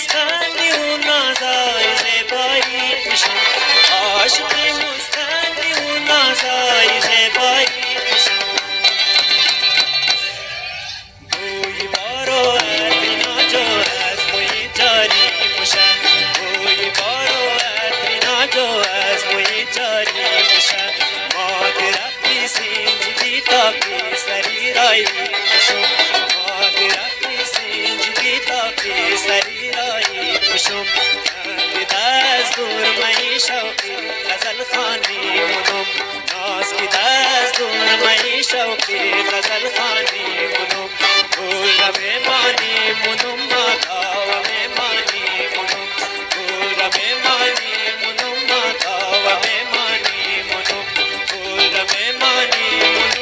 مستندی و نازای زیبایی پیشم عاشقی مستندی و نازای زیبایی پیشم بوی بارو عطری ناجو از بوی جاری پوشم بوی بارو عطری ناجو از بوی جاری پوشم ما درختی سنجگی تا سری رایی پوشم ما درختی سنجگی تا سری رایی پوشم ناز دست دور مهی شوقی غزل خانی منم ناز کی دست دور مهی شوقی غزل خانی منم گل را میمانی منم ماتا و میمانی منم گل را میمانی منم ماتا و میمانی منم گل را میمانی منم